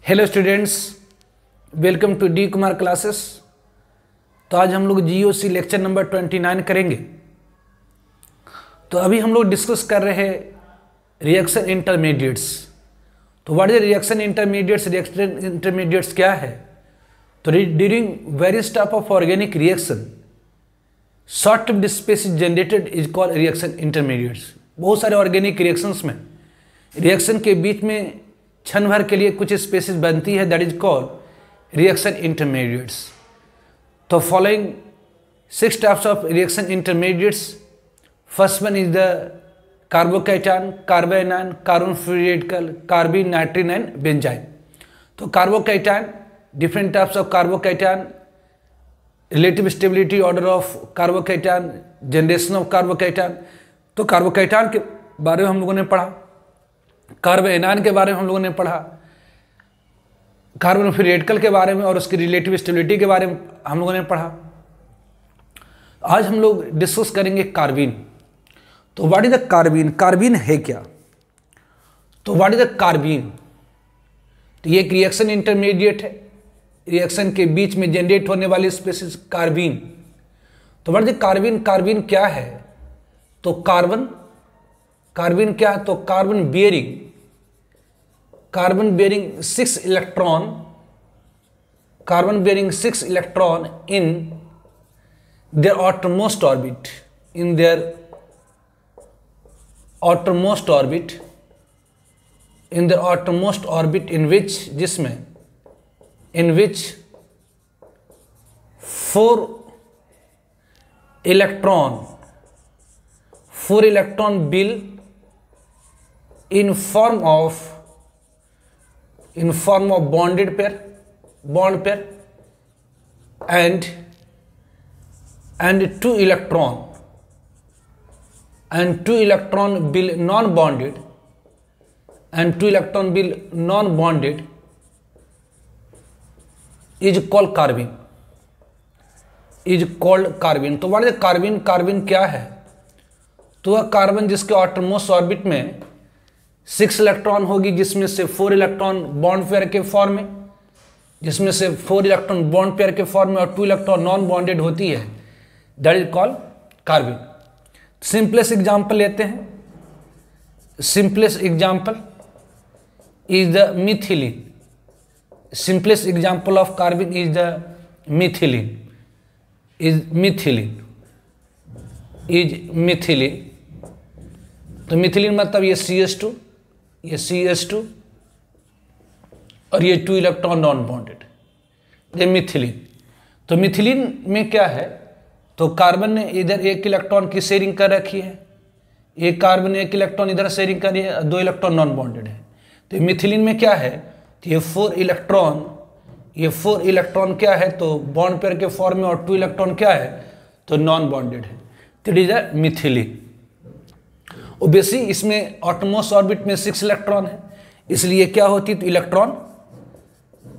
Hello students, welcome to D Kumar classes. तो आज हम लोग जीओसी लेक्चर नंबर 29 करेंगे। तो अभी हम लोग डिस्कस कर रहे हैं रिएक्शन इंटरमीडिएट्स। तो what is reaction intermediates? Reaction intermediates क्या है? तो during various type of organic reaction short lived species generated is called reaction intermediates. बहुत सारे ऑर्गेनिक रिएक्शंस में रिएक्शन के बीच में क्षण भर के लिए कुछ स्पीशीज बनती है, that is called reaction intermediates. तो following 6 types of reaction intermediates. First one is the carbocation, carbanion, carbon free radical, carbene, nitrene and benzyne. तो carbocation, different types of carbocation, relative stability order of carbocation, generation of carbocation. तो carbocation के बारे में हम लोगों ने पढ़ा, कार्बोएनायन के बारे में हम लोगों ने पढ़ा, कार्बन फ्री रेडिकल के बारे में और उसकी रिलेटिव स्टेबिलिटी के बारे में हम लोगों ने पढ़ा। आज हम लोग डिस्कस करेंगे कार्बीन। तो what is the carbene? Carbene है क्या? तो व्हाट इज द कार्बीन? तो ये एक रिएक्शन इंटरमीडिएट है, रिएक्शन के बीच में जनरेट होने वाली स्पीशीज कार्बीन। तो what is the carbene? Carbene क्या है? तो कार्बन क्या है? तो carbon bearing 6 electron in their outermost orbit, in their outermost orbit in which 4 electron will in form of bond pair and 2 electron will non-bonded is called carbene. तो what is carbon? Carbon क्या है? तो वह carbon जिसके outermost orbit में 6 electron होगी, जिसमें से 4 इलेक्ट्रॉन बॉन्ड पेयर के फॉर्म में, और 2 इलेक्ट्रॉन नॉन बॉन्डेड होती है, that is called carbon. Simplest example लेते हैं। Simplest example is the methylene. Simplest example of carbon is the methylene. तो मिथिलीन मतलब ये CH2 और ये 2 इलेक्ट्रॉन नॉन बॉन्डेड, ये मिथिलीन। तो मिथिलीन में क्या है? तो कार्बन ने इधर 1 इलेक्ट्रॉन की शेयरिंग कर रखी है, एक कार्बन ने 1 इलेक्ट्रॉन इधर शेयरिंग करी है, 2 इलेक्ट्रॉन नॉन बॉन्डेड है। तो मिथिलीन में क्या है? तो ये 4 इलेक्ट्रॉन क्या है? तो बॉन्ड पेयर के फॉर्म में, और 2 इलेक्ट्रॉन क्या है? तो नॉन बॉन्डेड है। तो it is a methylene. Owaisi इसमें ऑटोमोस्ट ऑर्बिट में 6 इलेक्ट्रॉन है, इसलिए क्या होती है? तो इलेक्ट्रॉन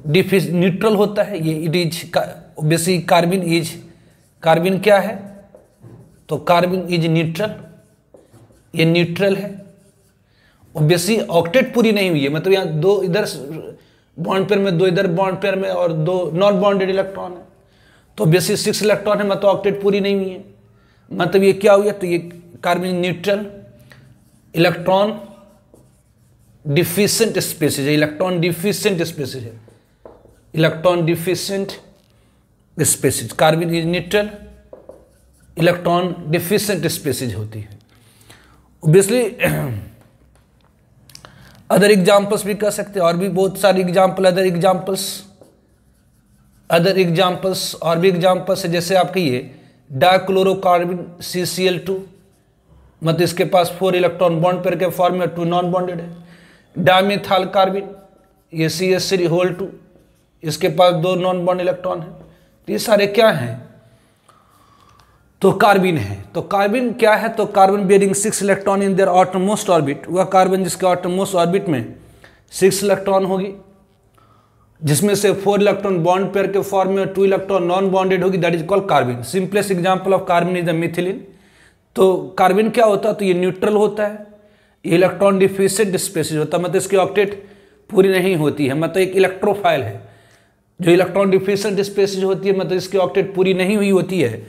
न्यूट्रल होता है। ये इट इज ओबेसी कार्बन क्या है? तो कार्बन इज न्यूट्रल, ये न्यूट्रल है। ओबेसी ऑक्टेट पूरी नहीं हुई है, मतलब यहाँ 2 इधर बॉन्ड पेयर में, 2 इधर बॉन्ड पेयर में, और 2 नॉन बॉन्डेड इलेक्ट्रॉन है। तो ओबेसी 6 इलेक्ट्रॉन है, मतलब ऑक्टेट पूरी नहीं हुई है, मतलब ये क्या हुआ? तो ये carbon neutral, electron deficient species है। Carbon is neutral, electron deficient species होती है। ऑब्वियसली अदर एग्जांपल्स भी कर सकते हैं, और भी बहुत सारे एग्जांपल, अदर एग्जांपल्स और भी एग्जांपल्स है। जैसे आप कहिए डाइक्लोरोकार्बन CCl2, मतलब इसके पास 4 इलेक्ट्रॉन बॉन्ड पेयर के फॉर्म में, 2 नॉन बॉन्डेड है। डाइमिथाइल कार्बन, ये CH3 इसके पास 2 नॉन बॉन्ड इलेक्ट्रॉन है। तो ये सारे क्या हैं? तो कार्बन है। तो कार्बन क्या है? तो carbon bearing 6 electron in there outermost orbit. वह कार्बन जिसके ऑटरमोस्ट ऑर्बिट में 6 इलेक्ट्रॉन होगी, जिसमें से 4 इलेक्ट्रॉन बॉन्ड पेयर के फॉर्म में, 2 इलेक्ट्रॉन नॉन बॉन्डेड होगी, that is called carbon. Simplest example of carbon is the methylene. तो कार्बन क्या होता है? तो ये न्यूट्रल होता है, इलेक्ट्रॉन डिफिशिएंट स्पीशीज होता है, मतलब इसके ऑक्टेट पूरी नहीं होती है, मतलब एक इलेक्ट्रोफाइल है। जो इलेक्ट्रॉन डिफिशिएंट स्पीशीज होती है, मतलब इसकी ऑक्टेट पूरी नहीं हुई होती है,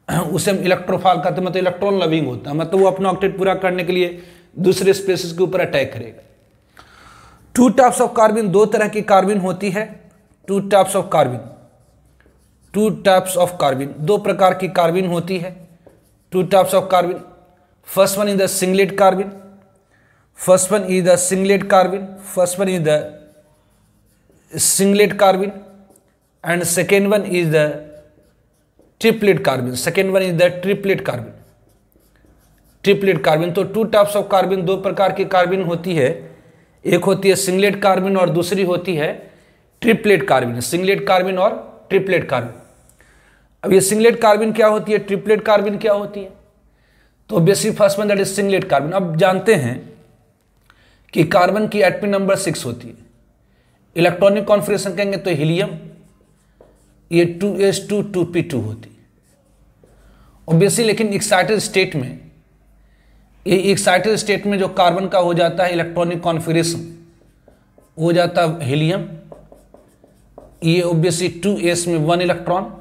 उसे हम इलेक्ट्रोफाइल कहते हैं, मतलब इलेक्ट्रॉन लविंग होता है, मतलब वो अपना ऑक्टेट पूरा करने के लिए दूसरे स्पीशीज के ऊपर अटैक करेगा। टू टाइप्स ऑफ कार्बिन, दो तरह की कार्बिन होती है। Two types of carbene, two types of carbene, दो प्रकार की कार्बिन होती है। Two types of carbene, first one is the singlet carbene, first one is the singlet carbene, first one is the singlet carbene and second one is the triplet carbene, second one is the triplet carbene, triplet carbene. तो two types of carbene, दो प्रकार की carbene होती है, एक होती है singlet कार्बिन और दूसरी होती है ट्रिपलेट कार्बिन, सिंगलेट कार्बिन और ट्रिपलेट कार्बिन। अब ये सिंगलेट कार्बिन क्या होती है, ट्रिपलेट कार्बिन क्या होती है? तो basic first one that is singlet carbene. अब जानते हैं कि कार्बन की एटमी नंबर 6 होती है, इलेक्ट्रॉनिक कॉन्फिगरेशन कहेंगे तो हीलियम, ये 2s2 2p2 होती है। ऑब्वियसली लेकिन एक्साइटेड स्टेट में, ये एक्साइटेड स्टेट में जो कार्बन का हो जाता है इलेक्ट्रॉनिक कॉन्फिगरेशन हो जाता है हीलियम, ये ऑब्वियसली 2s में 1 इलेक्ट्रॉन,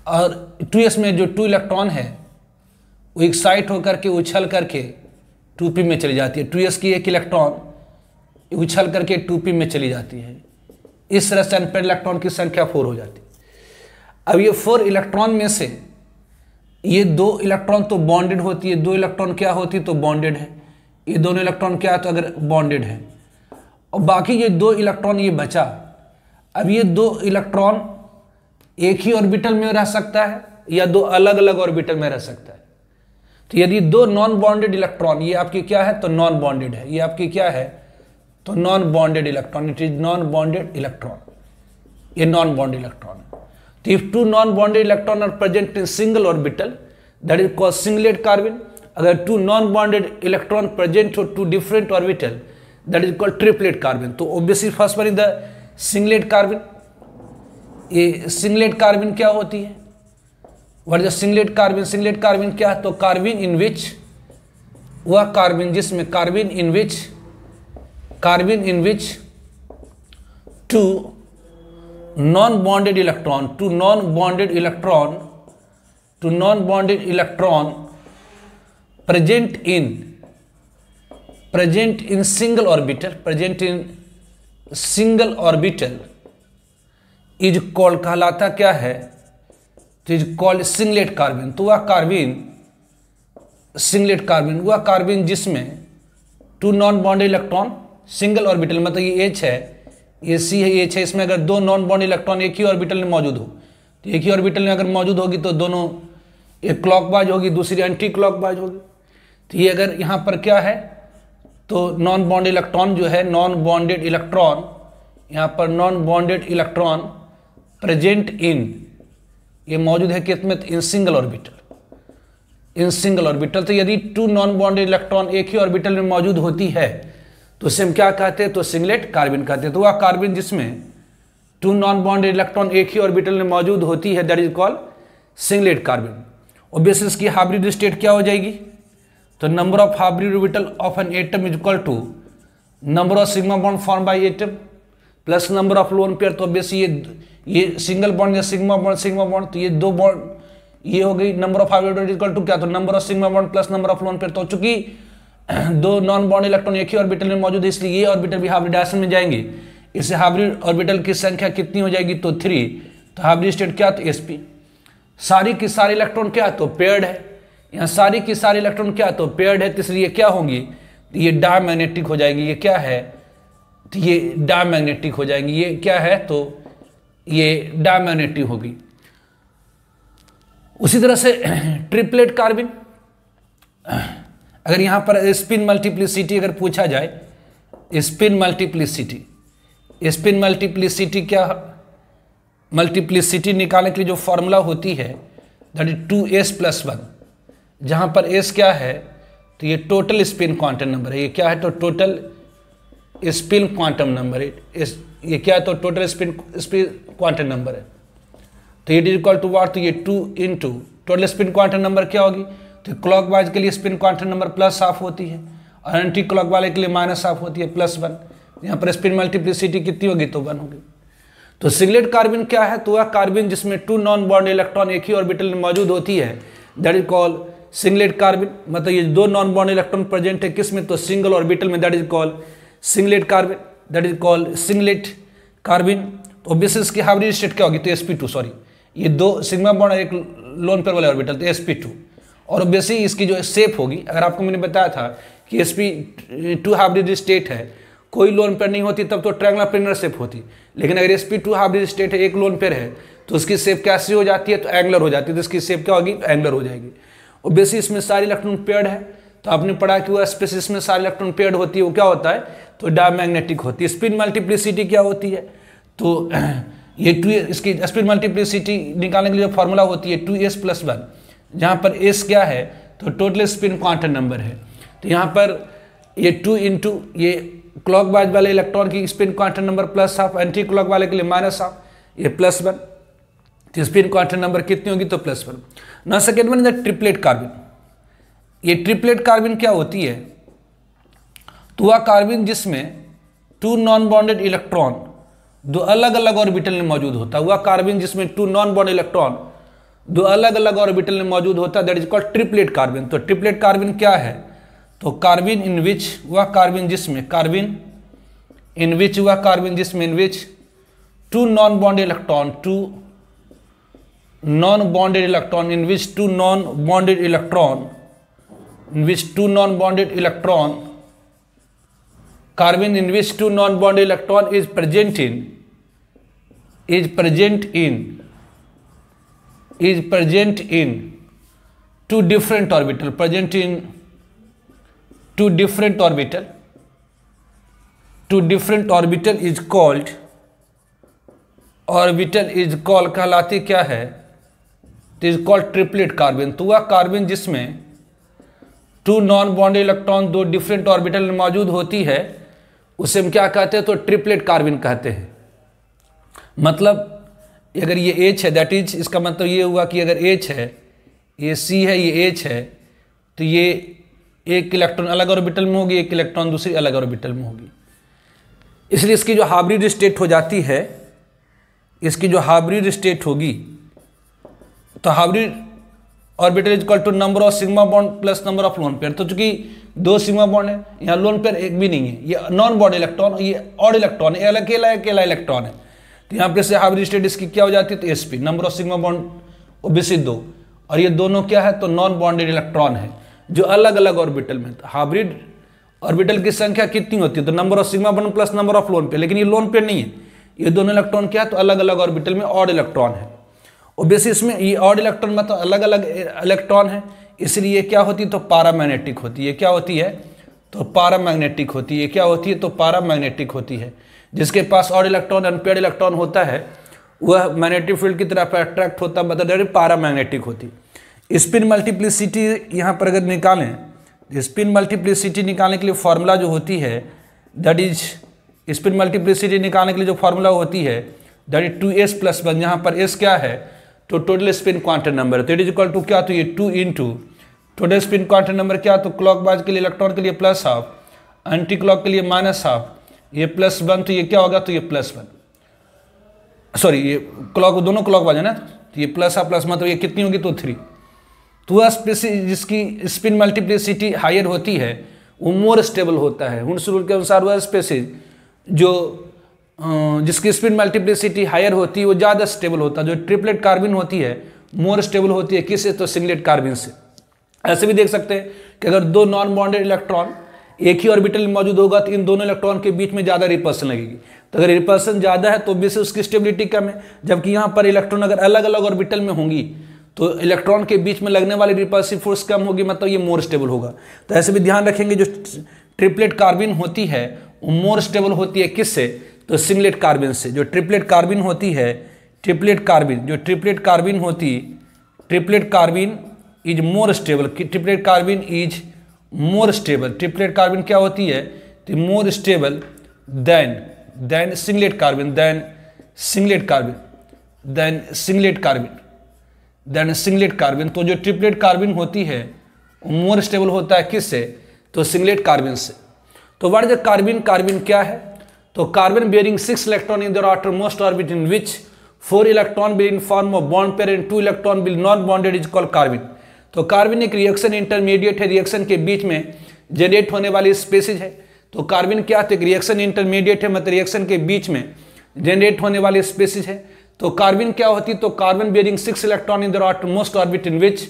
और 2s में जो 2 इलेक्ट्रॉन है वो एक्साइट होकर के उछल करके 2p में चली जाती है। 2s की एक इलेक्ट्रॉन उछल करके 2p में चली जाती है। इस तरह से अनपेड इलेक्ट्रॉन की संख्या 4 हो जाती है। अब ये 4 इलेक्ट्रॉन में से ये 2 इलेक्ट्रॉन तो बॉन्डेड होती है, 2 इलेक्ट्रॉन क्या होती तो बॉन्डेड है, ये दोनों इलेक्ट्रॉन क्या है तो अगर बॉन्डेड है, और बाकी ये 2 इलेक्ट्रॉन ये बचा। अब ये 2 इलेक्ट्रॉन एक ही ऑर्बिटल में रह सकता है या 2 अलग अलग ऑर्बिटल में रह सकता है। तो यदि 2 नॉन बॉन्डेड इलेक्ट्रॉन, ये आपकी क्या है तो नॉन बॉन्डेड है, ये आपकी क्या है तो non bonded electron, it is non bonded electron, ये नॉन बॉन्डेड इलेक्ट्रॉन है। तो if 2 non bonded electron are present in single orbital that is called singlet carbene. अगर 2 नॉन बॉन्डेड इलेक्ट्रॉन प्रेजेंट हो 2 different orbital that is called triplet carbene. तो obviously first one is the singlet carbene. ये singlet carbene क्या होती है, what is singlet carbene? Singlet carbene क्या है तो कार्बिन इन विच, वह कार्बिन जिसमें कार्बिन इन which 2 non bonded electron, 2 non bonded electron present in single orbital, is called, कहलाता क्या है तो इज कॉल्ड सिंगलेट कार्बिन। तो वह कार्बिन सिंगलेट कार्बिन, वह कार्बिन जिसमें 2 non bonded electron single orbital, मतलब ये H है, ये C है, ये H है, इसमें अगर 2 नॉन बॉन्डेड इलेक्ट्रॉन एक ही ऑर्बिटल में मौजूद हो, तो एक ही ऑर्बिटल में अगर मौजूद होगी तो दोनों, एक क्लॉकवाइज होगी दूसरी एंटी क्लॉकवाइज होगी। तो ये अगर यहाँ पर क्या है तो नॉन बॉन्डेड इलेक्ट्रॉन जो है, नॉन बॉन्डेड इलेक्ट्रॉन, यहाँ पर non bonded electron present in, ये मौजूद है कितने इन सिंगल ऑर्बिटल। तो यदि 2 नॉन बॉन्डेड इलेक्ट्रॉन एक ही ऑर्बिटल में मौजूद होती है तो उसे हम क्या कहते हैं तो सिंगलेट कार्बिन कहते हैं। तो वह कार्बिन जिसमें 2 नॉन बॉन्डेड इलेक्ट्रॉन एक ही ऑर्बिटल में मौजूद होती है that is called singlet carbene. Obviously इसकी हाइब्रिड स्टेट क्या हो जाएगी तो number of hybrid orbital of an atom is equal to number of sigma bond form by atom plus number of lone pair. तो ऑब्वियसली ये single bond या sigma bond, तो ये 2 बॉन्ड, ये हो गई number of hybrid orbital equal to क्या तो number of sigma bond plus number of lone pair. तो चूंकि 2 नॉन बॉन्ड इलेक्ट्रॉन एक ही ऑर्बिटल में मौजूद है इसलिए ये ऑर्बिटल भी हाइब्रिडाइजेशन में जाएंगे। इससे हाइब्रिड ऑर्बिटल की संख्या कितनी हो जाएगी तो 3। तो हाइब्रिड स्टेट क्या तो sp। सारी की सारी इलेक्ट्रॉन क्या तो पेयर्ड है, यहाँ सारी की सारी इलेक्ट्रॉन क्या तो पेयर्ड है, तो इसलिए क्या होंगी तो ये डायमैग्नेटिक हो जाएगी। ये क्या है तो ये डायमैग्नेटिक हो जाएंगी, ये क्या है तो ये डायमैग्नेटिक होगी। उसी तरह से ट्रिपलेट कार्बिन, अगर यहाँ पर स्पिन मल्टीप्लिसिटी अगर पूछा जाए, स्पिन मल्टीप्लिसिटी क्या, मल्टीप्लिसिटी निकालने के लिए जो फॉर्मूला होती है दैट इज 2s+1, जहाँ पर s क्या है तो ये टोटल स्पिन क्वांटम नंबर है। ये क्या है तो टोटल स्पिन क्वांटम नंबर है, ये क्या है तो टोटल स्पिन क्वांटम नंबर है। तो ये इक्वल टू वाट तो ये 2 into total spin quantum number क्या होगी तो क्लॉकवाइज के लिए स्पिन क्वांटम नंबर +½ होती है और एंटी क्लॉक वाले के लिए -½ होती है +1। यहाँ पर स्पिन मल्टीप्लिसिटी कितनी होगी, तो 1 होगी। तो सिंगलेट कार्बन क्या है, तो वह कार्बन जिसमें 2 नॉन बॉन्ड इलेक्ट्रॉन एक ही ऑर्बिटल में मौजूद होती है, that is called singlet carbon. मतलब ये 2 नॉन बॉन्ड इलेक्ट्रॉन प्रेजेंट है किसमें, तो सिंगल ऑर्बिटल में, that is called singlet carbon, that is called singlet carbon. तो ऑब्वियसली इसकी हाइब्रिड स्टेट क्या होगी, तो sp2, सॉरी ये 2 सिग्मा बॉन्ड और एक लोन पेयर वाले ऑर्बिटल, तो sp2। और ऑब्वियसली इसकी जो शेप होगी, अगर आपको मैंने बताया था कि sp2 हाइब्रिड स्टेट है, कोई लोन पेयर नहीं होती तब तो ट्रायंगुलर प्लेनर शेप होती, लेकिन अगर sp2 हाइब्रिड स्टेट है, एक लोन पेयर है, तो उसकी शेप कैसी हो जाती है, तो एंगुलर हो जाती है। तो इसकी शेप क्या होगी, तो एंगुलर हो जाएगी। ऑब्वियसली इसमें सारे इलेक्ट्रॉन पेयर्ड है, तो आपने पढ़ा कि वह स्पेसिस में सारे इलेक्ट्रॉन पेयर्ड होती है, वो क्या होता है, तो डायमैग्नेटिक होती है। स्पिन मल्टीप्लिसिटी क्या होती है, तो ये 2, इसकी स्पिन मल्टीप्लिसिटी निकालने के लिए जो फॉर्मूला होती है 2s+1, जहाँ पर s क्या है, तो टोटल स्पिन क्वांटम नंबर है। तो यहाँ पर ये 2 इंटू ये क्लॉकवाइज वाले इलेक्ट्रॉन की spin quantum number +½ anti clock वाले के लिए -½ ये +1, तो स्पिन क्वांटम नंबर कितनी होगी, तो +1। ना second one is triplet carbon. ये ट्रिपलेट कार्बन क्या होती है, तो वह कार्बन जिसमें 2 नॉन बॉन्डेड इलेक्ट्रॉन 2 अलग अलग ऑर्बिटल में मौजूद होता है, वह कार्बन जिसमें 2 नॉन बॉन्ड इलेक्ट्रॉन 2 अलग अलग ऑर्बिटल में मौजूद होता है, that is called triplet carbon. तो ट्रिपलेट कार्बन क्या है, तो कार्बन इन विच, वह कार्बन जिसमें, कार्बन इन विच, वह कार्बन जिसमें, इन which 2 non bonded electron, 2 non bonded electron, in which 2 non bonded electron, in which 2 non-bonded electron, carbon in which 2 non-bonded electron is present in 2 different orbital, present in 2 different orbital is called, कहलाती क्या है, is called triplet carbon. तो वह carbon जिसमें 2 non bonded electron 2 different orbital में मौजूद होती है, उसे हम क्या कहते हैं, तो ट्रिपलेट कार्बन कहते हैं। मतलब अगर ये H है, दैट इज, इसका मतलब ये हुआ कि अगर H है, ये C है, ये H है, तो ये एक इलेक्ट्रॉन अलग ऑर्बिटल में होगी, एक इलेक्ट्रॉन दूसरी अलग ऑर्बिटल में होगी। इसलिए इसकी जो हाइब्रिड स्टेट हो जाती है, इसकी जो हाइब्रिड स्टेट होगी, तो hybrid orbital is equal to number of sigma bond plus number of lone pair. तो चूंकि 2 सिग्मा बॉन्ड है, यहाँ लोन पेयर एक भी नहीं है, ये नॉन बॉन्ड इलेक्ट्रॉन, ये ऑड इलेक्ट्रॉन है, अकेला इलेक्ट्रॉन है। तो यहाँ पे से हाइब्रिड स्टेट इसकी क्या हो जाती है, तो sp, number of sigma bond OBC 2, और ये दोनों क्या है, तो नॉन बॉन्डेड इलेक्ट्रॉन है जो अलग अलग ऑर्बिटल में। तो हाइब्रिड ऑर्बिटल की संख्या कितनी होती है, तो number of sigma bond plus number of lone pair, लेकिन ये लोन पेयर नहीं है, ये दोनों इलेक्ट्रॉन क्या है, तो अलग अलग ऑर्बिटल में ऑड इलेक्ट्रॉन है। ऑब्वियसली इसमें ये ऑड इलेक्ट्रॉन में तो अलग अलग इलेक्ट्रॉन है, इसलिए ये क्या होती है, तो पैरामैग्नेटिक होती है। क्या होती है, तो पैरामैग्नेटिक होती है। क्या होती है, तो पैरामैग्नेटिक होती है। जिसके पास ऑड इलेक्ट्रॉन अनपेयर्ड इलेक्ट्रॉन होता है, वह मैग्नेटिक फील्ड की तरफ अट्रैक्ट होता है, मतलब पैरामैग्नेटिक होती है। स्पिन मल्टीप्लिसिटी यहाँ पर अगर निकालें, स्पिन मल्टीप्लिसिटी निकालने के लिए फॉर्मूला जो होती है, दैट इज, स्पिन मल्टीप्लिसिटी निकालने के लिए जो फॉर्मूला होती है, दैट इज 2s+1, यहाँ पर s क्या है, तो टोटल स्पिन क्वांटम नंबर, तो इट इज इक्वल टू क्या, तो ये 2 into total spin quantum number क्या, तो क्लॉकवाइज के लिए इलेक्ट्रॉन के लिए +½ एंटी क्लॉक के लिए -½ ये +1, तो ये क्या होगा, तो ये +1, सॉरी ये क्लॉक दोनों क्लॉकवाइज है ना, तो ये +½ मतलब ये कितनी होगी, तो 3। तो वह स्पेसिस जिसकी स्पिन मल्टीप्लिसिटी हायर होती है वो मोर स्टेबल होता है। हुंस रूल के अनुसार वह स्पेसिस जो जिसकी स्पिन मल्टीप्लिसिटी हायर होती है वो ज़्यादा स्टेबल होता है। जो ट्रिपलेट कार्बन होती है मोर स्टेबल होती है, किससे, तो सिंगलेट कार्बन से। ऐसे भी देख सकते हैं कि अगर 2 नॉन बॉन्डेड इलेक्ट्रॉन एक ही ऑर्बिटल में मौजूद होगा तो इन दोनों इलेक्ट्रॉन के बीच में ज़्यादा रिपल्सन लगेगी। तो अगर रिपल्सन ज़्यादा है तो ऑब्वियसली उसकी स्टेबिलिटी कम है, जबकि यहाँ पर इलेक्ट्रॉन अगर अलग अलग ऑर्बिटल में होंगी तो इलेक्ट्रॉन के बीच में लगने वाली रिपल्सिव फोर्स कम होगी, मतलब ये मोर स्टेबल होगा। तो ऐसे भी ध्यान रखेंगे जो ट्रिपलेट कार्बन होती है वो मोर स्टेबल होती है, किससे, तो सिंगलेट कार्बन से। जो ट्रिपलेट कार्बन होती है, ट्रिपलेट कार्बन होती, triplet carbon is more stable, triplet carbon is more stable. Triplet carbon क्या होती है, तो more stable than singlet carbon, than singlet carbon. तो जो ट्रिपलेट कार्बन होती है वो मोर स्टेबल होता है, किससे, तो सिंगलेट कार्बन से। तो व्हाट इज कार्बन क्या है, तो carbon bearing 6 electron in there outermost orbit in which 4 electron will in form of bond pair and 2 electron will non bonded is called carbon. तो कार्बन एक रिएक्शन इंटरमीडिएट है, reaction के बीच में generate होने वाली स्पेसीज है। तो कार्बन क्या है, रिएक्शन इंटरमीडिएट है, मतलब रिएक्शन के बीच में जनरेट होने वाली स्पेसीज है। तो कार्बन क्या होती है, तो carbon bearing 6 electron in there outermost orbit in which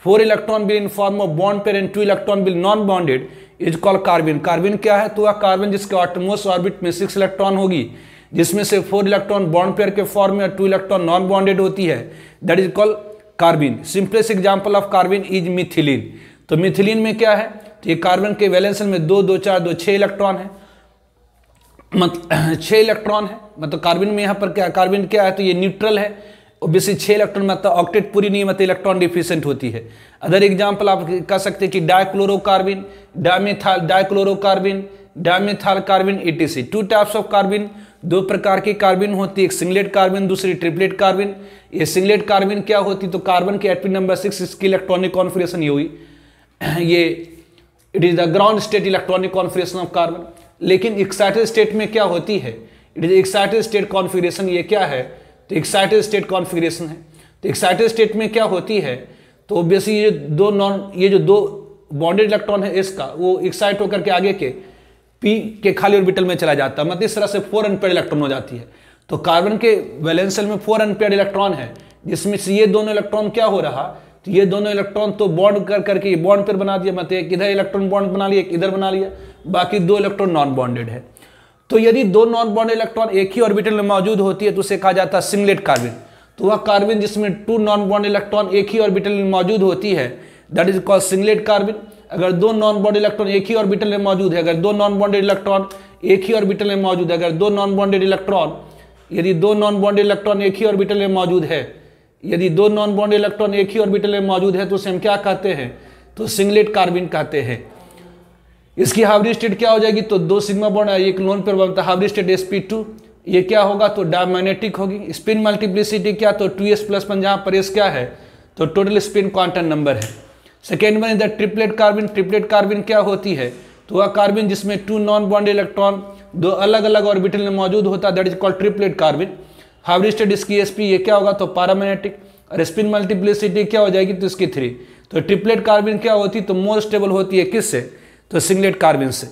4 electron will in form of bond pair and 2 electron will non bonded is called carbon. Carbon क्या है, तो वह कार्बन जिसके outermost ऑर्बिट में 6 इलेक्ट्रॉन होगी, जिसमें से 4 इलेक्ट्रॉन बॉन्ड पेयर के फॉर्म में और 2 इलेक्ट्रॉन नॉन बॉन्डेड होती है, that is called carbon. Simplest example of carbon is methylene. तो मिथिलीन में क्या है, तो ये कार्बन के वैलेंस में 2 2 4 2 6 इलेक्ट्रॉन है, मतलब 6 इलेक्ट्रॉन है। मतलब कार्बन में यहाँ पर क्या, कार्बन क्या है, तो ये न्यूट्रल है, ऑब्वियसली 6 इलेक्ट्रॉन, मतलब ऑक्टेट पूरी नहीं, मतलब इलेक्ट्रॉन डिफिशिएंट होती है। अदर एग्जांपल आप कह सकते हैं कि dichlorocarbon, dichlorocarbon, dimethyl carbon etc। 2 types of carbon, 2 प्रकार की कार्बन होती है, एक सिंगलेट कार्बन, दूसरी ट्रिपलेट कार्बन। ये सिंगलेट कार्बन क्या होती, तो कार्बन के एटॉमिक नंबर 6, इसकी इलेक्ट्रॉनिक कॉन्फिगरेशन ये हुई, ये it is the ground state electronic configuration of carbon. लेकिन एक्साइटेड स्टेट में क्या होती है, it is excited state configuration. ये क्या है, तो एक्साइटेड स्टेट कॉन्फिगरेशन है। तो एक्साइटेड स्टेट में क्या होती है, तो ऑब्वियसली ये जो दो बॉन्डेड इलेक्ट्रॉन है इसका, वो एक्साइट होकर के आगे के पी के खाली ऑर्बिटल में चला जाता है, मतलब इस तरह से 4 अनपेयर्ड इलेक्ट्रॉन हो जाती है। तो कार्बन के वैलेंस शेल में 4 अनपेयर्ड इलेक्ट्रॉन है, जिसमें से ये दोनों इलेक्ट्रॉन क्या हो रहा, तो ये दोनों इलेक्ट्रॉन तो बॉन्ड कर करके ये बॉन्ड पेयर बना दिया, मतलब एक इधर इलेक्ट्रॉन बॉन्ड बना लिया, एक इधर बना लिया, बाकी 2 इलेक्ट्रॉन नॉन बॉन्डेड है। तो यदि 2 नॉन बॉन्डेड इलेक्ट्रॉन एक ही ऑर्बिटल में मौजूद होती है तो उसे कहा जाता है सिंगलेट कार्बन। तो वह कार्बन जिसमें 2 नॉन बॉन्डेड इलेक्ट्रॉन एक ही ऑर्बिटल में मौजूद होती है, that is called singlet carbon. अगर 2 नॉन बॉन्डेड इलेक्ट्रॉन एक ही ऑर्बिटल में मौजूद है, अगर 2 नॉन बॉन्डेड इलेक्ट्रॉन एक ही ऑर्बिटल में मौजूद है, अगर 2 नॉन बॉन्डेड इलेक्ट्रॉन, यदि 2 नॉन बॉन्डेड इलेक्ट्रॉन एक ही ऑर्बिटल में मौजूद है, यदि 2 नॉन बॉन्डेड इलेक्ट्रॉन एक ही ऑर्बिटल में मौजूद है, तो उसे हम क्या कहते हैं, तो सिंगलेट कार्बन कहते हैं। इसकी हाइब्रिड स्टेट क्या हो जाएगी, तो 2 सिग्मा बॉन्ड एक लोन पेयर बनता है, हाइब्रिड स्टेट sp2। ये क्या होगा, तो डायमैग्नेटिक होगी। स्पिन मल्टीप्लिसिटी क्या, तो 2s+1, जहां पर s क्या है, तो टोटल स्पिन क्वांटम नंबर है। Second one is the triplet carbon. Triplet carbon क्या होती है, तो वह कार्बन जिसमें 2 नॉन बॉन्डेड इलेक्ट्रॉन 2 अलग अलग ऑर्बिटल में मौजूद होता है, that is called triplet carbon. Hybrid state इसकी sp ये क्या होगा, तो पैरामैग्नेटिक। और स्पिन मल्टीप्लिसिटी क्या हो जाएगी, तो इसकी 3। तो ट्रिपलेट कार्बन क्या होती है, तो मोर स्टेबल होती है किससे, तो सिंगलेट कार्बन से।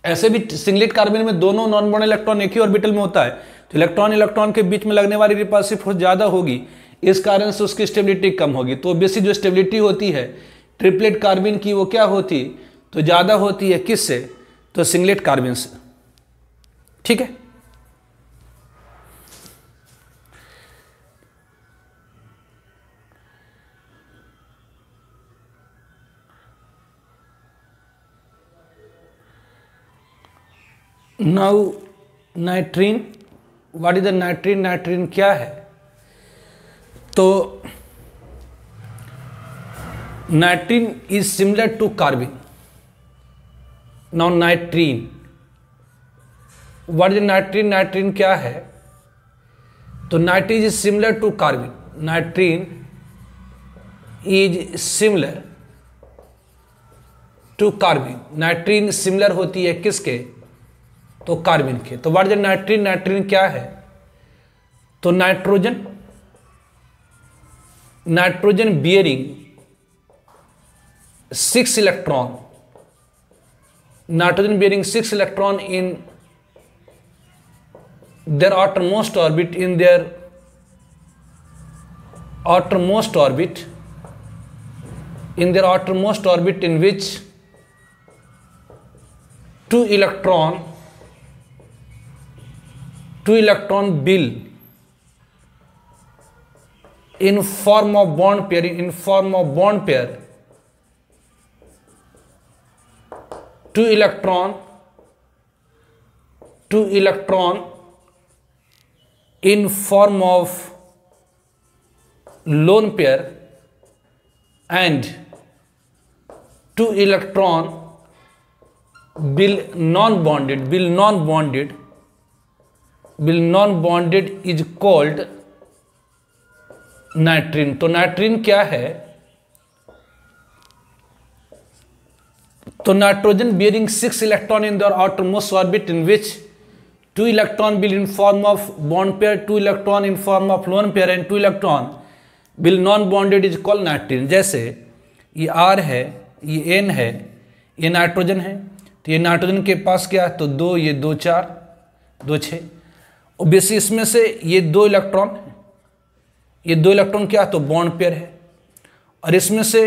ऐसे भी सिंगलेट कार्बन में दोनों नॉन बॉन्डेड इलेक्ट्रॉन एक ही ऑर्बिटल में होता है, तो इलेक्ट्रॉन इलेक्ट्रॉन के बीच में लगने वाली रिपल्सिव फोर्स ज्यादा होगी, इस कारण से उसकी स्टेबिलिटी कम होगी। तो बेसिक जो स्टेबिलिटी होती है ट्रिपलेट कार्बन की, वो क्या होती, तो ज्यादा होती है किससे, तो सिंगलेट कार्बन से। ठीक है, now nitrene, what is the nitrene. Nitrene क्या है, तो nitrene is similar to carbon. Now nitrene, what is nitrene. Nitrene क्या है, तो nitrene is similar to carbon. Nitrene is similar to carbon. Nitrene similar होती है किसके, तो कार्बन के। तो व्हाट इज नाइट्रीन। नाइट्रीन क्या है, तो nitrogen, nitrogen bearing 6 electron, nitrogen bearing 6 electron in their outermost orbit, in their outermost orbit, in their outermost orbit in which 2 electron will in form of bond pair, in form of bond pair, 2 electron in form of lone pair and 2 electron will non-bonded is called नाइट्रीन। तो nitrene क्या है, तो nitrogen bearing 6 electron in there outermost orbit in which 2 electron will in form of bond pair, 2 electron in form of lone pair and 2 electron will non bonded is called नाइट्रीन। जैसे ये R है, ये N है, ये nitrogen है, तो ये nitrogen के पास क्या है, तो 2, ये 2 4 2 6। ऑब्वियसली इसमें से ये 2 इलेक्ट्रॉन, ये 2 इलेक्ट्रॉन क्या है, तो बॉन्ड पेयर है। और इसमें से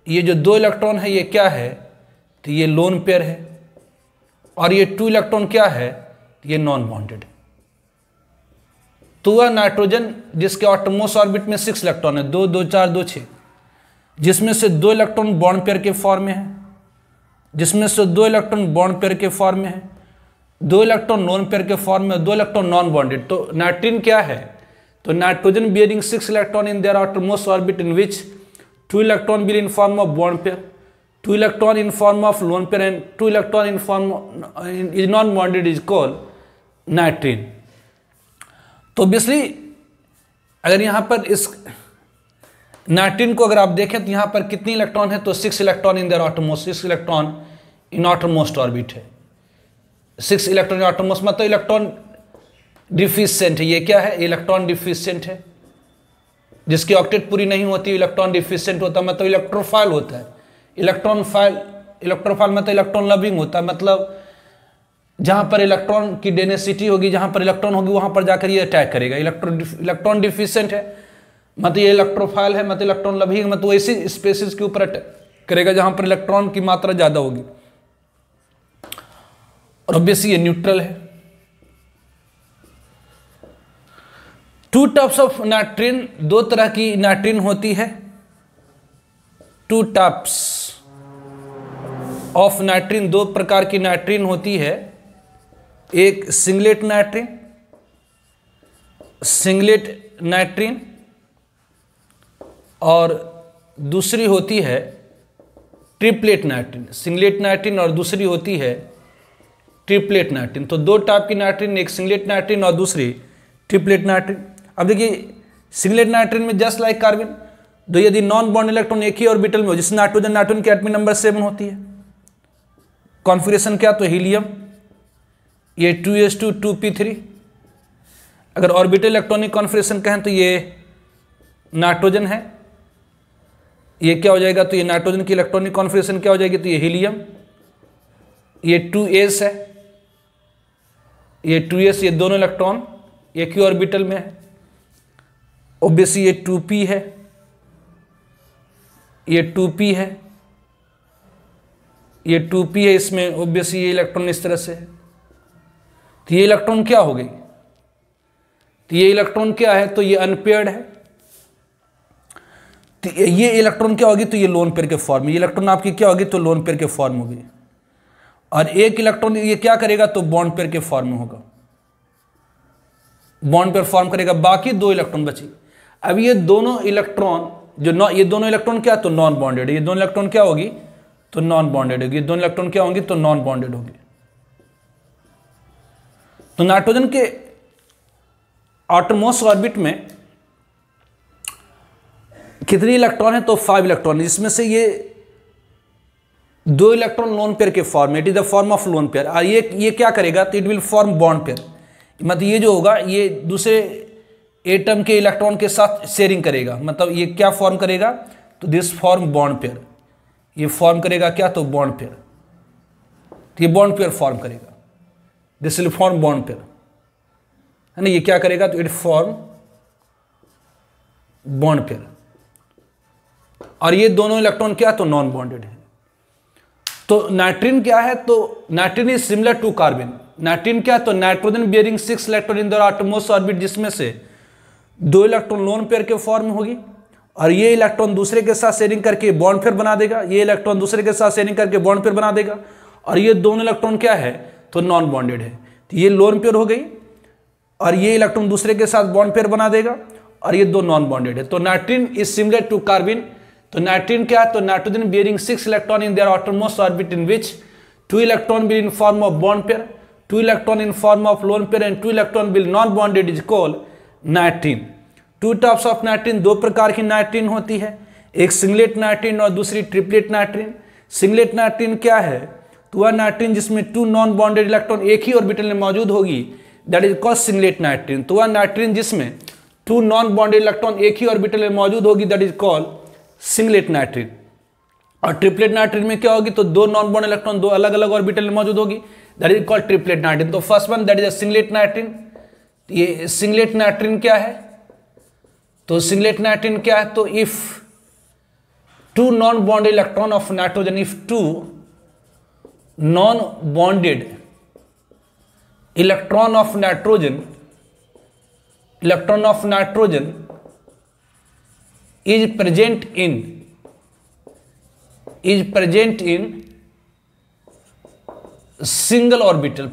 ये जो 2 इलेक्ट्रॉन है ये क्या है, तो ये लोन पेयर है। और ये 2 इलेक्ट्रॉन क्या है, तो ये नॉन बॉन्डेड है। तो वह नाइट्रोजन जिसके ऑटोमोस्ट ऑर्बिट में 6 इलेक्ट्रॉन है, 2 2 4 2 6, जिसमें से 2 इलेक्ट्रॉन बॉन्ड पेयर के फॉर्म में है, जिसमें से 2 इलेक्ट्रॉन बॉन्ड पेयर के फॉर्म में है, 2 इलेक्ट्रॉन नॉन पेयर के फॉर्म में, 2 इलेक्ट्रॉन नॉन बॉन्डेड। तो नाइट्रीन क्या है, तो nitrogen bearing 6 electron in their outermost orbit in which 2 electron will in form of bond pair, 2 electron in form of lone pair and 2 electron in form is non bonded is called नाइट्रीन। तो obviously अगर यहाँ पर इस नाइट्रीन को अगर आप देखें तो यहाँ पर कितनी इलेक्ट्रॉन है, तो 6 electron in their outermost, 6 electron in outermost orbit है। 6 इलेक्ट्रॉन इन आउटरमोस्ट मतलब इलेक्ट्रॉन डिफिशिएंट है। ये क्या है, इलेक्ट्रॉन डिफिशिएंट है, जिसकी ऑक्टेट पूरी नहीं होती इलेक्ट्रॉन डिफिशिएंट होता है, मतलब इलेक्ट्रोफाइल होता है। इलेक्ट्रोफाइल मतलब इलेक्ट्रॉन लविंग होता है, मतलब जहां पर इलेक्ट्रॉन की डेंसिटी होगी, जहां पर इलेक्ट्रॉन होगी वहां पर जाकर ये अटैक करेगा। इलेक्ट्रॉन डिफिशिएंट है मतलब ये इलेक्ट्रोफाइल है, मतलब इलेक्ट्रॉन लविंग, मतलब ऐसी स्पेसिस के ऊपर अटैक करेगा जहां पर इलेक्ट्रॉन की मात्रा ज्यादा होगी। और ऑब्वियसली ये न्यूट्रल है। 2 टाइप्स ऑफ नाइट्रीन, 2 तरह की नाइट्रीन होती है। 2 टाइप्स ऑफ नाइट्रीन, 2 प्रकार की नाइट्रीन होती है। एक सिंगलेट नाइट्रीन, और दूसरी होती है ट्रिपलेट नाइट्रीन। सिंगलेट नाइट्रीन और दूसरी होती है ट्रिपलेट नाइट्रीन। तो 2 टाइप की नाइट्रीन, एक सिंगलेट नाइट्रीन और दूसरी ट्रिपलेट नाइट्रीन। अब देखिए सिंगलेट नाइट्रीन में जस्ट लाइक कार्बन, दो यदि नॉन बॉन्ड इलेक्ट्रॉन एक ही ऑर्बिटल में हो, जिससे नाइट्रोजन की एटॉमिक नंबर 7 होती है। कॉन्फिगरेशन क्या, तो हीलियम, ये 2s2 2p3। अगर ऑर्बिटल इलेक्ट्रॉनिक कॉन्फिगरेशन कहें तो ये नाइट्रोजन है, ये क्या हो जाएगा, तो ये नाइट्रोजन की इलेक्ट्रॉनिक कॉन्फिगरेशन क्या हो जाएगी, तो ये हीलियम, ये 2s है, ये 2s, ये दोनों इलेक्ट्रॉन एक ही ऑर्बिटल में है। ऑब्वियसली ये 2p है, ये 2p है, ये 2p है, इसमें ऑब्वियसली ये इलेक्ट्रॉन इस तरह से है। तो ये इलेक्ट्रॉन क्या हो गई, तो ये इलेक्ट्रॉन क्या है, तो ये अनपेयर्ड है। तो ये इलेक्ट्रॉन क्या होगी, तो ये लोन पेयर के फॉर्म में, ये इलेक्ट्रॉन आपकी क्या होगी, तो लोन पेयर के फॉर्म होगी। और एक इलेक्ट्रॉन ये क्या करेगा, तो बॉन्ड पेयर के फॉर्म में होगा, बॉन्ड पेयर फॉर्म करेगा, बाकी 2 इलेक्ट्रॉन बची। अब ये दोनों इलेक्ट्रॉन ये दोनों इलेक्ट्रॉन क्या, तो नॉन बॉन्डेड है। ये दोनों इलेक्ट्रॉन क्या होगी, तो नॉन बॉन्डेड होगी। ये दोनों इलेक्ट्रॉन क्या होंगी, तो नॉन बॉन्डेड होगी। तो नाइट्रोजन के आउटरमोस्ट ऑर्बिट में कितने इलेक्ट्रॉन है, तो 5 इलेक्ट्रॉन, जिसमें से ये 2 इलेक्ट्रॉन लोन पेयर के फॉर्म में, it is the form of lone pair. और ये क्या करेगा, तो it will form bond pair, मतलब ये जो होगा ये दूसरे एटम के इलेक्ट्रॉन के साथ शेयरिंग करेगा, मतलब ये क्या फॉर्म करेगा, तो दिस फॉर्म बॉन्ड पेयर, ये फॉर्म करेगा क्या, तो बॉन्ड पेयर। तो ये बॉन्ड पेयर फॉर्म करेगा, this will form bond pair, है ना। ये क्या करेगा, तो इट फॉर्म बॉन्ड पेयर। और ये दोनों इलेक्ट्रॉन क्या, तो नॉन बॉन्डेड है। तो नाइट्रीन क्या है, तो nitrene is similar to carbon. Nitrene क्या है, तो nitrogen bearing 6 electron in the outermost orbit, जिसमें से 2 इलेक्ट्रॉन लोन पेयर के फॉर्म में होगी, और ये इलेक्ट्रॉन दूसरे के साथ शेयरिंग करके बॉन्ड पेयर बना देगा, ये इलेक्ट्रॉन दूसरे के साथ शेयरिंग करके बॉन्ड पेयर बना देगा। और ये दोनों इलेक्ट्रॉन क्या है, तो नॉन बॉन्डेड है। तो ये लोन पेयर हो गई, और ये इलेक्ट्रॉन दूसरे के साथ बॉन्ड पेयर बना देगा, और ये 2 नॉन बॉन्डेड है। तो nitrene is similar to carbon. तो नाइट्रीन क्या है, तो nitrogen bearing 6 electron in their outermost orbit in which 2 electron will in form of bond pair, 2 electron in form of lone pair and 2 electron will non bonded is called nitrene. 2 types of nitrene, 2 प्रकार की नाइट्रीन होती है, एक singlet नाइट्रीन और दूसरी triplet नाइट्रीन। Singlet नाइट्रीन क्या है, तो वह नाइट्रीन जिसमें 2 नॉन बॉन्डेड इलेक्ट्रॉन एक ही ऑर्बिटल में मौजूद होगी दैट इज कॉल्ड सिंगलेट नाइट्रीन। तो वह नाइट्रीन जिसमें 2 नॉन बॉन्डेड इलेक्ट्रॉन एक ही ऑर्बिटल में मौजूद होगी दैट इज कॉल्ड सिंगलेट नाइट्रीन। और ट्रिपलेट नाइट्रीन में क्या होगी, तो 2 नॉन बॉन्डेड इलेक्ट्रॉन 2 अलग अलग ऑर्बिटल में मौजूद होगी that is called triplet nitrene. तो first one that is a singlet nitrene. ये सिंगलेट नाइट्रीन क्या है, तो सिंगलेट नाइट्रीन क्या है, तो if 2 non bonded electron of nitrogen, if 2 non-bonded electron of nitrogen is present in single orbital,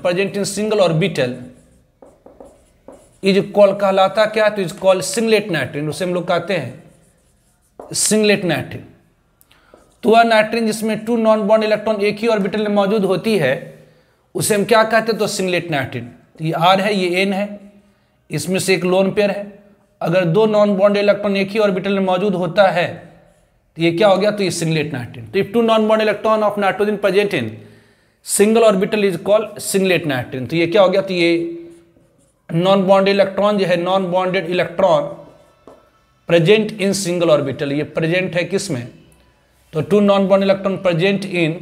is called, कहलाता क्या, तो इज कॉल्ड सिंगलेट नाइट्रीन। उसे हम लोग कहते हैं सिंगलेट नाइट्रीन। तो वह नाइट्रीन जिसमें 2 नॉन बॉन्ड इलेक्ट्रॉन एक ही ऑर्बिटल में मौजूद होती है उसे हम क्या कहते हैं, तो सिंगलेट नाइट्रीन। तो ये R है, ये N है, इसमें से एक लोन पेयर है। अगर 2 नॉन बॉन्ड इलेक्ट्रॉन एक ही ऑर्बिटल में मौजूद होता है तो ये क्या हो गया, तो ये सिंगलेट नाइट्रीन। तो if 2 non bond electron of nitrogen present in single orbital is called singlet नाइट्रीन। तो ये क्या हो गया, तो ये नॉन बॉन्डेड इलेक्ट्रॉन जो है, non bonded electron present in single orbital, ये प्रेजेंट है किसमें, तो 2 non bond electron present in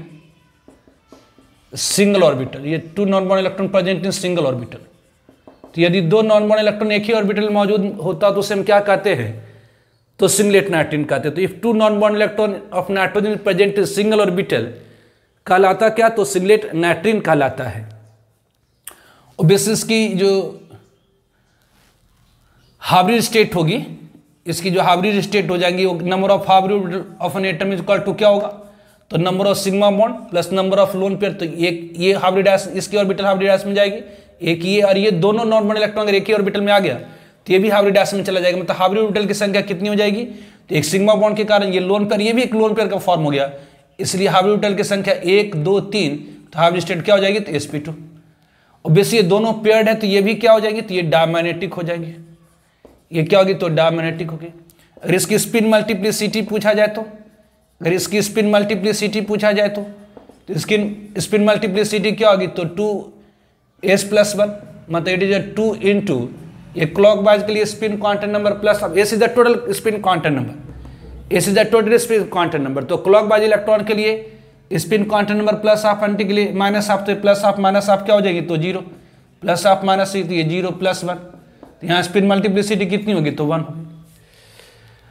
single orbital, ये 2 non bond electron present in single orbital. तो यदि 2 नॉन बॉन्ड इलेक्ट्रॉन एक ही ऑर्बिटल में मौजूद होता तो उसे हम क्या कहते हैं, तो सिंगलेट नाइट्रीन कहते हैं। तो if 2 non bond electron of nitrogen present in single orbital कहलाता क्या, तो सिंगलेट नाइट्रीन कहलाता है। और बेसिस की जो हाइब्रिड स्टेट होगी, इसकी जो हाइब्रिड स्टेट हो जाएंगी वो number of hybrid of an atom is equal to क्या होगा, तो number of sigma bond plus number of lone pair. तो एक ये हाइब्रिडाइज, इसकी ऑर्बिटल हाइब्रिडाइज में जाएगी, एक ये और ये दोनों नॉन बॉन्ड इलेक्ट्रॉन अगर एक ही ऑर्बिटल में आ गया तो ये भी हाइब्रिडाइज में चला जाएगा। मतलब हाइब्रिड ऑर्बिटल की संख्या कितनी हो जाएगी, तो एक सिग्मा बॉन्ड के कारण ये लोन पेयर, ये भी एक लोन पेयर का फॉर्म हो गया, इसलिए हाइब्रिड ऑर्बिटल की संख्या 1 2 3, तो हाइब्रिड स्टेट क्या हो जाएगी, तो sp2। और बेसिक ये दोनों पेयर्ड है तो ये भी क्या हो जाएंगे, तो ये डायमैग्नेटिक हो जाएंगे। ये क्या होगी, तो डायमैग्नेटिक होगी। अगर इसकी स्पिन मल्टीप्लिसिटी पूछा जाए तो, अगर इसकी स्पिन मल्टीप्लिसिटी पूछा जाए तो इसकी स्पिन मल्टीप्लिसिटी क्या होगी, तो 2s+1, मतलब इट इज 2 इंटू ये क्लॉकवाइज के लिए spin quantum number plus S is the total spin quantum number, S is the total spin quantum number. तो क्लॉकवाइज इलेक्ट्रॉन के लिए spin quantum number plus half, anti के लिए minus half, तो plus half minus half क्या हो जाएगी, तो 0, प्लस हाफ माइनस, तो ये 0+1, तो यहाँ स्पिन मल्टीप्लिसिटी कितनी होगी, तो 1 होगी।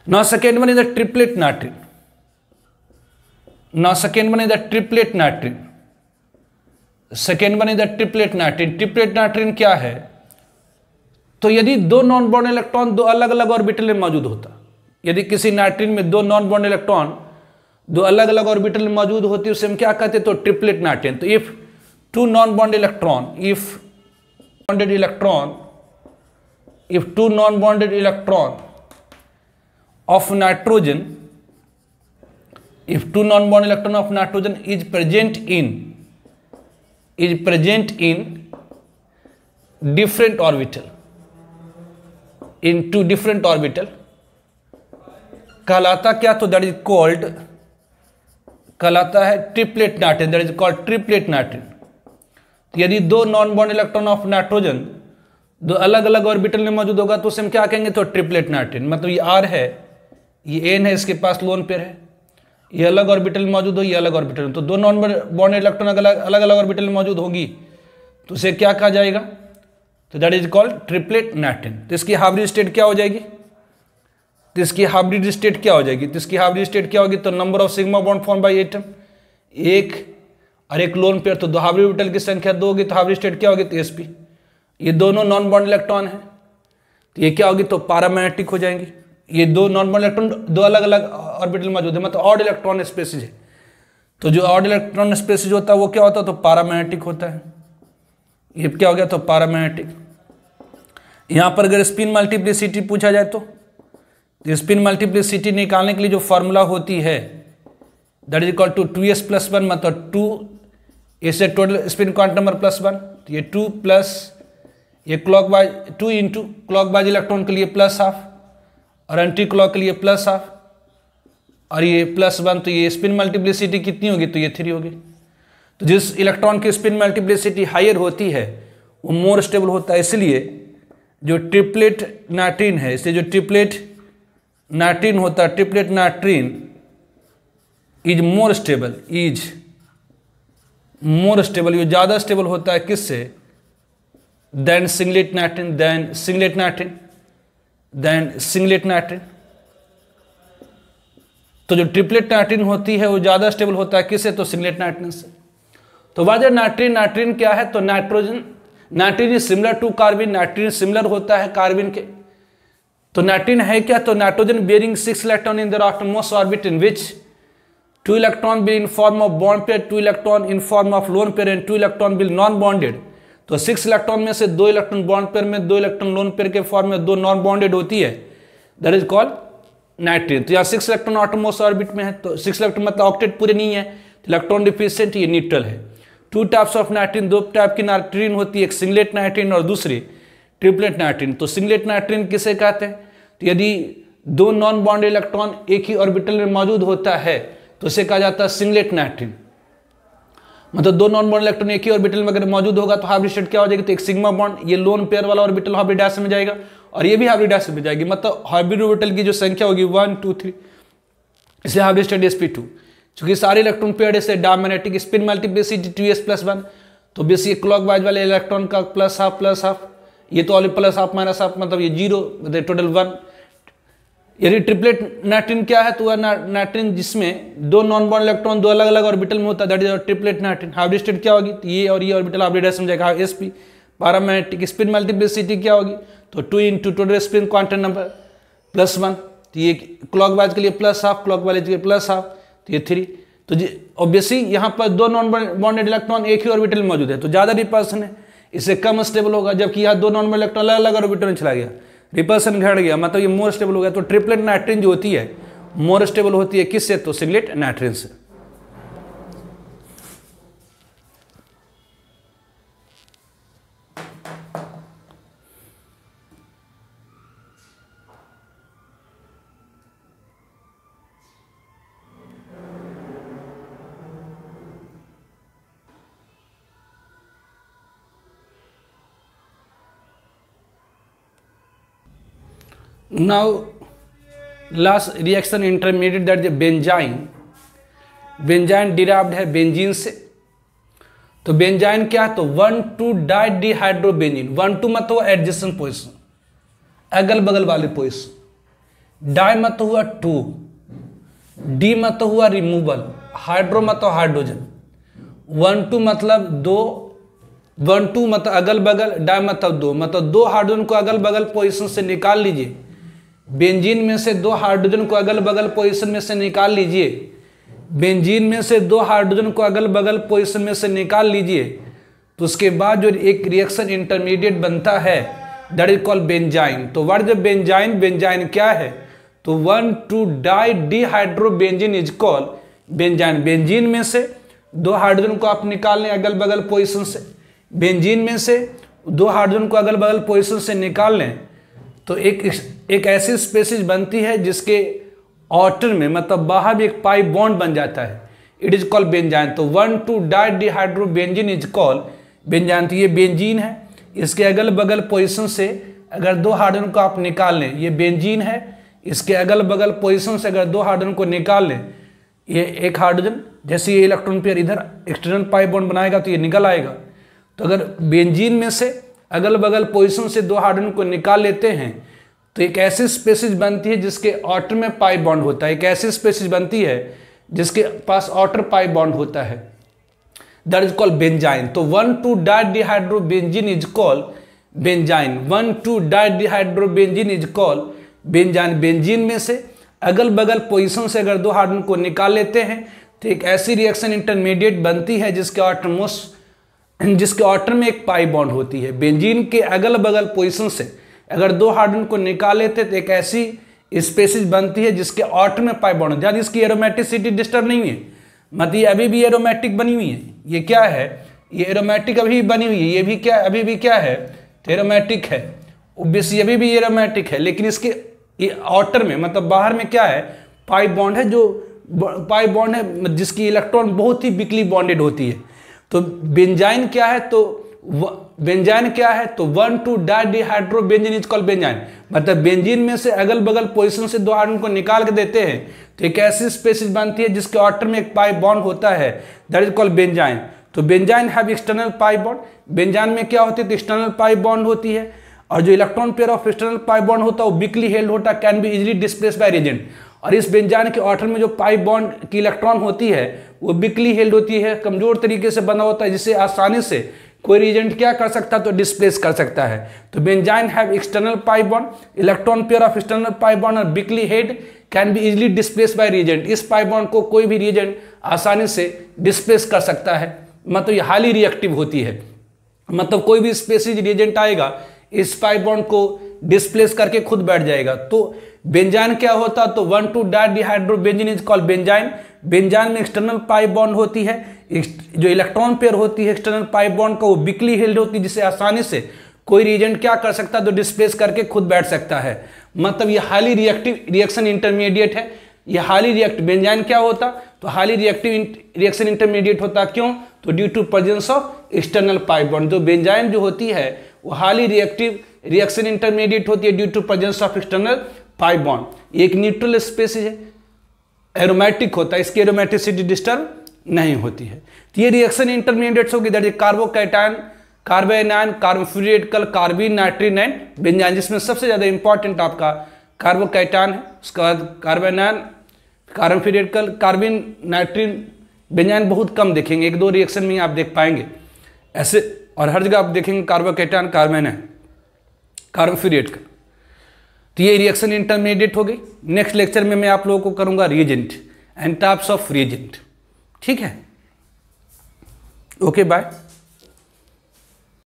Now second one is the triplet natrine. Second one is the triplet natrine. Triplet natrine क्या है, तो यदि 2 नॉन बॉन्ड इलेक्ट्रॉन 2 अलग अलग ऑर्बिटल में मौजूद होता, यदि किसी नाइट्रीन में 2 नॉन बॉन्ड इलेक्ट्रॉन 2 अलग अलग ऑर्बिटल में मौजूद होती उसे हम क्या कहते हैं, तो ट्रिपलेट नाइट्रीन। तो if 2 non bond electron of nitrogen, if 2 non-bond electron of nitrogen is present in different orbital, in 2 different orbital, कहलाता क्या, तो that is called, कहलाता है triplet नाइट्रीन, that is called triplet nitrene. तो यदि 2 नॉन-बॉन्ड इलेक्ट्रॉन ऑफ नाइट्रोजन 2 अलग अलग orbital में मौजूद होगा तो उसे हम क्या कहेंगे, तो ट्रिपलेट नाइट्रीन। मतलब ये R है, ये N है, इसके पास लोन पेयर है, ये अलग ऑर्बिटल में मौजूद हो, ये अलग ऑर्बिटल में, तो 2 नॉन बॉन्ड इलेक्ट्रॉन अलग अलग ऑर्बिटल में मौजूद होगी तो उसे क्या कहा जाएगा, तो that is called triplet nitrene. तो इसकी हाइब्रिड स्टेट क्या हो जाएगी, तो इसकी हाइब्रिड स्टेट क्या हो जाएगी, तो इसकी हाइब्रिड स्टेट क्या होगी, तो number of sigma bond form by atom, एक और एक लोन पेयर, तो 2 हाइब्रिड ऑर्बिटल की संख्या 2 होगी, तो हाइब्रिड स्टेट क्या होगी, तो sp। ये दोनों नॉन बॉन्ड इलेक्ट्रॉन है तो ये क्या होगी, तो पैरामैग्नेटिक हो जाएंगे। ये 2 नॉन बॉन्ड इलेक्ट्रॉन 2 अलग अलग ऑर्बिटल में मौजूद है, मतलब ऑड इलेक्ट्रॉन स्पेसिस है। तो जो ऑड इलेक्ट्रॉन स्पेसिस होता है वो क्या होता है, तो पैरामैग्नेटिक होता है। ये क्या हो गया, तो पैरामैग्नेटिक। यहाँ पर अगर स्पिन मल्टीप्लिसिटी पूछा जाए तो स्पिन मल्टीप्लिसिटी निकालने के लिए जो फॉर्मूला होती है that is equal to 2s+1, मतलब 2 इससे टोटल स्पिन क्वांटम नंबर +1, तो ये 2 प्लस ये क्लॉकवाइज 2 इंटू क्लॉकवाइज इलेक्ट्रॉन के लिए +½ और एंटी क्लॉक के लिए +½ और ये +1, तो ये स्पिन मल्टीप्लिसिटी कितनी होगी, तो ये 3 होगी। तो जिस इलेक्ट्रॉन की स्पिन मल्टीप्लिसिटी हायर होती है वो मोर स्टेबल होता है। इसलिए जो ट्रिपलेट नाइट्रीन है, इसलिए जो ट्रिपलेट नाइट्रीन होता है, ट्रिपलेट नाइट्रीन इज मोर स्टेबल, ये ज़्यादा स्टेबल होता है किससे, देन सिंगलेट नाइट्रीन। तो जो ट्रिपलेट नाइट्रीन होती है वो ज़्यादा स्टेबल होता है किससे, तो सिंगलेट नाइट्रीन से। तो वाजह नाइट्रीन क्या है, तो nitrene is similar to carbene, nitrene similar होता है कार्बिन के। तो नाइट्रीन है क्या, तो nitrogen bearing 6 electron in the outermost orbit in which 2 electron will in form of bond pair, 2 electron in form of lone pair and 2 electron will non bonded. तो 6 electron में से 2 इलेक्ट्रॉन बॉन्ड पेयर में, 2 electron lone pair के form में 2 non bonded होती है, that is called नाइट्रीन। तो यहाँ 6 इलेक्ट्रॉन आउटरमोस्ट ऑर्बिट में है, तो 6 इलेक्ट्रॉन मतलब ऑक्टेट पूरे नहीं है, इलेक्ट्रॉन डिफिशिएंट, ये न्यूट्रल है। 2 टाइप्स ऑफ नाइट्रीन, 2 टाइप की नाइट्रीन होती है, एक सिंगलेट नाइट्रीन और दूसरी ट्रिपलेट नाइट्रीन। तो सिंगलेट नाइट्रीन किसे कहते हैं, तो यदि 2 नॉन बॉन्डेड इलेक्ट्रॉन एक ही ऑर्बिटल में मौजूद होता है तो इसे कहा जाता है सिंगलेट नाइट्रीन। मतलब 2 नॉन बॉन्ड इलेक्ट्रॉन एक ही ऑर्बिटल में अगर मौजूद होगा तो हाइब्रिड स्टेट क्या हो जाएगी, तो एक सिग्मा बॉन्ड, ये लोन पेयर वाला ऑर्बिटल हाइब्रिडाइज में जाएगा और ये भी हाइब्रिडाइज में जाएगी। मतलब हाइब्रिड ऑर्बिटल की जो संख्या होगी 1 2 3, इसलिए हाइब्रिड स्टेट sp2। चूंकि सारे इलेक्ट्रॉन पेयर से डायमैग्नेटिक स्पिन मल्टीप्लिसिटी 2s+1, तो बेसिक क्लॉकवाइज वाले इलेक्ट्रॉन का प्लस हाफ, ये तो प्लस हाफ माइनस हाफ, मतलब ये 0, टोटल 1। यदि ट्रिपलेट नाइट्रीन क्या है, तो वह नाइट्रीन जिसमें 2 नॉन बॉन्ड इलेक्ट्रॉन 2 अलग अलग ऑर्बिटल में होता है, that is triplet नाइट्रीन। Hybrid state क्या होगी, तो ये और ये ऑर्बिटल हाइब्रिडाइज में जाएगा, sp। पैरामैग्नेटिक स्पिन मल्टीप्लिसिटी क्या होगी, तो 2 into total spin quantum number +1, तो ये क्लॉकवाइज के लिए प्लस हाफ, क्लॉकवाइज के लिए प्लस हाफ, तो ये 3। तो ऑब्वियसली यहाँ पर 2 नॉन बॉन्डेड इलेक्ट्रॉन एक ही ऑर्बिटल में मौजूद है, तो ज़्यादा रिपल्सन है, इससे कम स्टेबल होगा, जबकि यहाँ 2 नॉन बॉन्डेड इलेक्ट्रॉन अलग अलग ऑर्बिटल में चला गया, रिपल्सन घट गया, मतलब ये मोर स्टेबल हो गया। तो ट्रिपलेट नाइट्रीन जो होती है मोर स्टेबल होती है किससे, तो सिंगलेट नाइट्रीन से। Now last reaction intermediate, that is benzene derived है बेंजीन से। तो बेंजाइन क्या है, तो 1,2-डाइडिहाइड्रोबेंजीन। 1,2 मतलब हुआ एडजेसेंट पोजीशन, अगल बगल वाले पोजीशन, डाई मतलब हुआ 2, डी मतलब हुआ रिमूवल, हाइड्रो मतलब हाइड्रोजन। 1,2 मतलब 2, 1,2 मतलब अगल बगल, डाई मतलब 2, मतलब 2 हाइड्रोजन को अगल बगल पोजीशन से निकाल लीजिए। बेंजीन में से 2 हाइड्रोजन को अगल बगल पोजीशन में से निकाल लीजिए, बेंजीन में से 2 हाइड्रोजन को अगल बगल पोजीशन में से निकाल लीजिए, तो उसके बाद जो एक रिएक्शन इंटरमीडिएट बनता है दैट इज कॉल्ड बेंजाइन। तो व्हाट इज बेंजाइन, बेंजाइन क्या है, तो one two didehydrobenzene is called benzyne. Benzene में से 2 हाइड्रोजन को आप निकाल लें अगल बगल पोजीशन से, बेंजीन में से 2 हाइड्रोजन को अगल बगल पोजीशन से निकाल लें तो एक ऐसी स्पेसीज बनती है जिसके आउटर में मतलब बाहर भी एक पाई बॉन्ड बन जाता है, इट इज कॉल्ड बेंजाइन। तो 1,2-डाइडिहाइड्रोबेंजीन इज कॉल्ड बेंजाइन। तो ये बेंजीन है, इसके अगल बगल पोजीशन से अगर 2 हाइड्रोजन को आप निकाल लें, ये बेंजीन है, इसके अगल बगल पोजीशन से अगर 2 हाइड्रोजन को निकाल लें, ये एक हाइड्रोजन जैसे ये इलेक्ट्रॉन पेयर इधर एक्सटर्नल पाई बॉन्ड बनाएगा तो ये निकल आएगा। तो अगर बेंजीन में से अगल बगल पोजीशन से 2 हाइड्रोजन को निकाल लेते हैं तो एक ऐसी स्पेसीज बनती है जिसके आउटर में पाई बॉन्ड होता है, एक ऐसी स्पेसीज बनती है जिसके पास आउटर पाई बॉन्ड होता है, दैट इज कॉल्ड बेंजाइन। तो one two didehydrobenzene is called benzyne, one two didehydrobenzene is called benzyne. Benzene में से अगल बगल पोजीशन से अगर 2 हाइड्रोजन को निकाल लेते हैं तो एक ऐसी रिएक्शन इंटरमीडिएट बनती है जिसके आउटर में एक पाई बॉन्ड होती है। बेंजीन के अगल बगल पोजीशन से अगर 2 हाइड्रोजन को निकाल लेते तो एक ऐसी स्पेसीज बनती है जिसके आउटर में पाई बॉन्ड, यानी इसकी एरोमेटिसिटी डिस्टर्ब नहीं हुई है, मतलब ये अभी भी एरोमेटिक बनी हुई है। ये क्या है, ये एरोमेटिक अभी बनी हुई है, ये भी क्या अभी भी क्या है, एरोमेटिक है, ऑब्वियसली अभी भी एरोमेटिक है, लेकिन इसके ये आउटर में मतलब बाहर में क्या है, पाई बॉन्ड है, जो पाई बॉन्ड है जिसकी इलेक्ट्रॉन बहुत ही वीकली बॉन्डेड होती है। तो बेंजाइन क्या है, तो बेंजाइन क्या है, तो 1,2-डाइडिहाइड्रोबेंजीन इज कॉल्ड बेंजाइन। मतलब बेंजीन में से अगल बगल पोजीशन से 2 हाइड्रोजन को निकाल के देते हैं तो एक ऐसी स्पीशीज बनती है जिसके ऑर्टर में एक पाई बॉन्ड होता है, दैट इज कॉल्ड बेंजाइन। तो benzyne have external pi bond. Benzene में क्या होती है, तो एक्सटर्नल पाई बॉन्ड होती है, और जो electron pair of external pi bond होता है वो वीकली हेल्ड होता है, can be easily displace by reagent. और इस बेंजाइन के ऑर्टर में जो पाई बॉन्ड की इलेक्ट्रॉन होती है वो वीकली हेल्ड होती है, कमजोर तरीके से बना होता है, जिसे आसानी से कोई रिएजेंट क्या कर सकता है, तो डिस्प्लेस कर सकता है। तो benzyne have external pi bond, electron pair of external pi bond और weakly held, can be easily displace by reagent. इस पाई बॉन्ड को कोई भी रिएजेंट आसानी से डिस्प्लेस कर सकता है, मतलब ये हाईली रिएक्टिव होती है। मतलब कोई भी स्पेसिज रिएजेंट आएगा इस पाई बॉन्ड को डिस्प्लेस करके खुद बैठ जाएगा। तो बेंजाइन क्या होता, तो one two didehydrobenzene is called benzene. Benzene में एक्सटर्नल पाई बॉन्ड होती है, जो इलेक्ट्रॉन पेयर होती है एक्सटर्नल पाई बॉन्ड का वो वीकली हेल्ड होती है, जिसे आसानी से कोई रिएजेंट क्या कर सकता है, तो डिस्प्लेस करके खुद बैठ सकता है। मतलब ये हाईली रिएक्टिव रिएक्शन इंटरमीडिएट है। ये हाईली रिएक्टिव बेंजाइन क्या होता, तो हाईली रिएक्टिव रिएक्शन इंटरमीडिएट होता, क्यों, तो due to presence of external pi bond. जो बेंजाइन जो होती है वो हाईली रिएक्टिव रिएक्शन इंटरमीडिएट होती है due to presence of external pi bond. एक न्यूट्रल स्पेसिस है, एरोमेटिक होता है, इसकी एरोमेटिसिटी डिस्टर्ब नहीं होती है। तो ये रिएक्शन इंटरमीडिएट्स होगी, that is carbocation, carbanion, carbo free radical, carbene, nitrene and benzyne, जिसमें सबसे ज्यादा इंपॉर्टेंट आपका कार्बोकैटायन है, उसके बाद कार्बोनाइन, कार्बोफ्यूरेटिकल, कार्बिन, नाइट्रिन, बेंजाइन बहुत कम देखेंगे, 1-2 रिएक्शन में आप देख पाएंगे ऐसे, और हर जगह आप देखेंगे कार्बोकैटायन, कार्बोनाइन, कार्बोफ्यूरेटिकल। तो ये रिएक्शन इंटरमीडिएट हो गई। नेक्स्ट लेक्चर में मैं आप लोगों को करूंगा reagent and types of reagent. ठीक है, ओके बाय।